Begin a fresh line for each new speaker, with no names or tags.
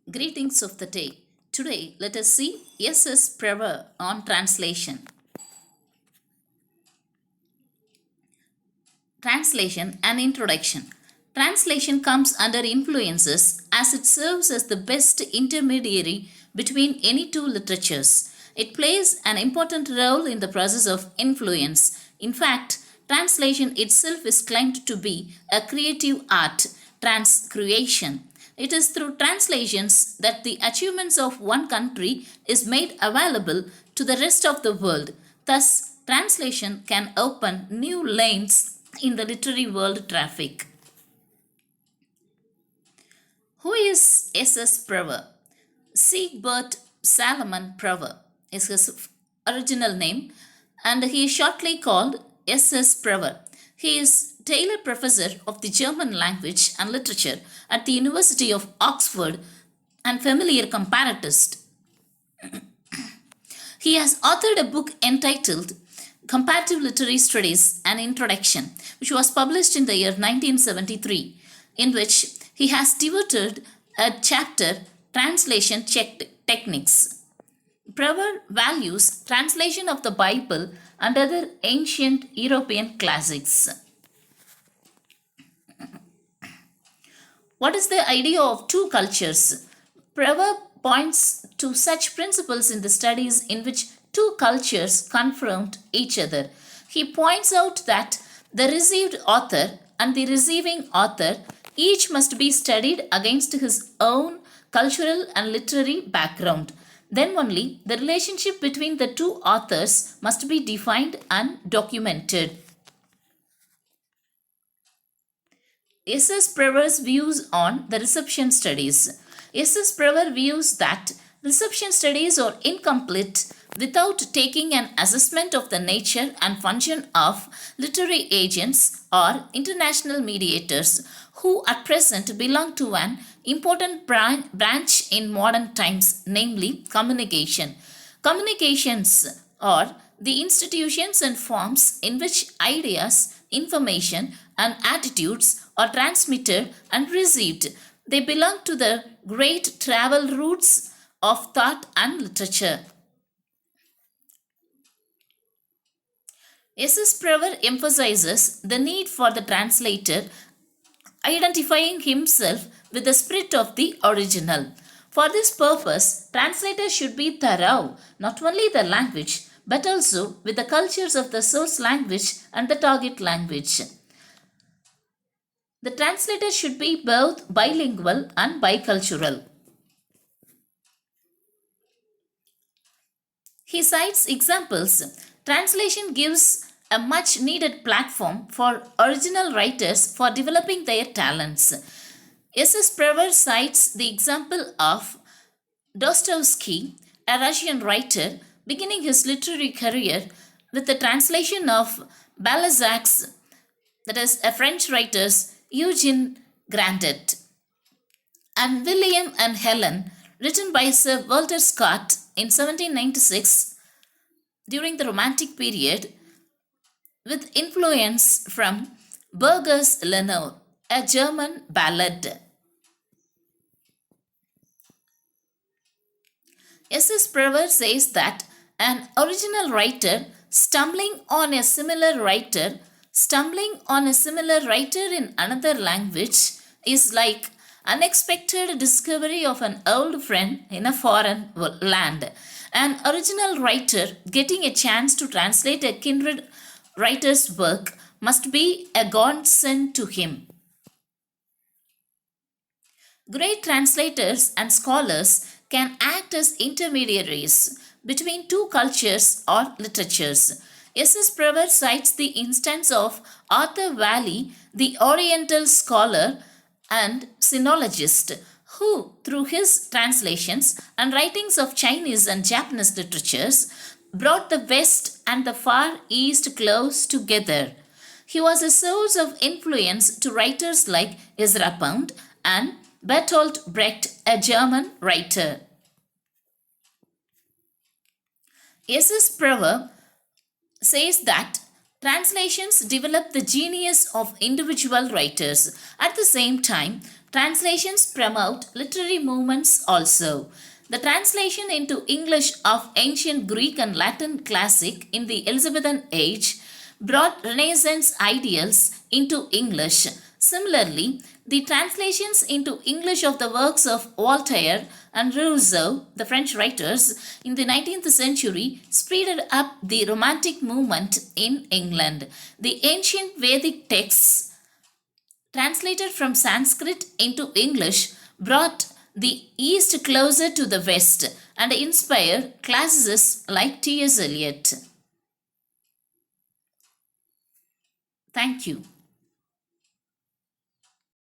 Greetings of the day. Today, let us see S.S. Prawer on translation. Translation and introduction. Translation comes under influences as it serves as the best intermediary between any two literatures. It plays an important role in the process of influence. In fact, translation itself is claimed to be a creative art, transcreation. It is through translations that the achievements of one country is made available to the rest of the world. Thus, translation can open new lanes in the literary world traffic. Who is S.S. Prawer? Siegbert Salomon Prawer is his original name, and he is shortly called S.S. Prawer. He is Taylor Professor of the German Language and Literature at the University of Oxford and familiar comparatist. He has authored a book entitled Comparative Literary Studies An Introduction, which was published in the year 1973, in which he has devoted a chapter Translation Techniques. Prawer values translation of the Bible and other ancient European classics. What is the idea of two cultures? Prawer points to such principles in the studies in which two cultures confront each other. He points out that the received author and the receiving author each must be studied against his own cultural and literary background. Then only the relationship between the two authors must be defined and documented. S.S. Prawer's views on the reception studies. S.S. Prawer views that reception studies are incomplete without taking an assessment of the nature and function of literary agents or international mediators who at present belong to an important branch in modern times, namely communication. Communications are the institutions and forms in which ideas, information, and attitudes are transmitted and received. They belong to the great travel routes of thought and literature. S.S. Prawer emphasizes the need for the translator identifying himself with the spirit of the original. For this purpose, translators should be thorough, not only the language, but also with the cultures of the source language and the target language. The translator should be both bilingual and bicultural. He cites examples. Translation gives a much needed platform for original writers for developing their talents. S.S. Prawer cites the example of Dostoevsky, a Russian writer, beginning his literary career with the translation of Balzac's, that is, a French writer's Eugene Grandet, and William and Helen, written by Sir Walter Scott in 1796 during the Romantic period, with influence from Burger's Lenore, a German ballad. S.S. Prawer says that an original writer stumbling on a similar writer in another language is like unexpected discovery of an old friend in a foreign land. An original writer getting a chance to translate a kindred writer's work must be a godsend to him. Great translators and scholars can act as intermediaries between two cultures or literatures. S.S. Prawer cites the instance of Arthur Wallis, the Oriental scholar and sinologist, who, through his translations and writings of Chinese and Japanese literatures, brought the West and the Far East close together. He was a source of influence to writers like Ezra Pound and Bertolt Brecht, a German writer. S.S. Prawer says that Translations develop the genius of individual writers. At the same time, translations promote literary movements also. The translation into English of ancient Greek and Latin classic in the Elizabethan age brought Renaissance ideals into English. Similarly, the translations into English of the works of Voltaire and Rousseau, the French writers, in the 19th century speeded up the Romantic movement in England. The ancient Vedic texts translated from Sanskrit into English brought the East closer to the West and inspired classicists like T.S. Eliot. Thank you.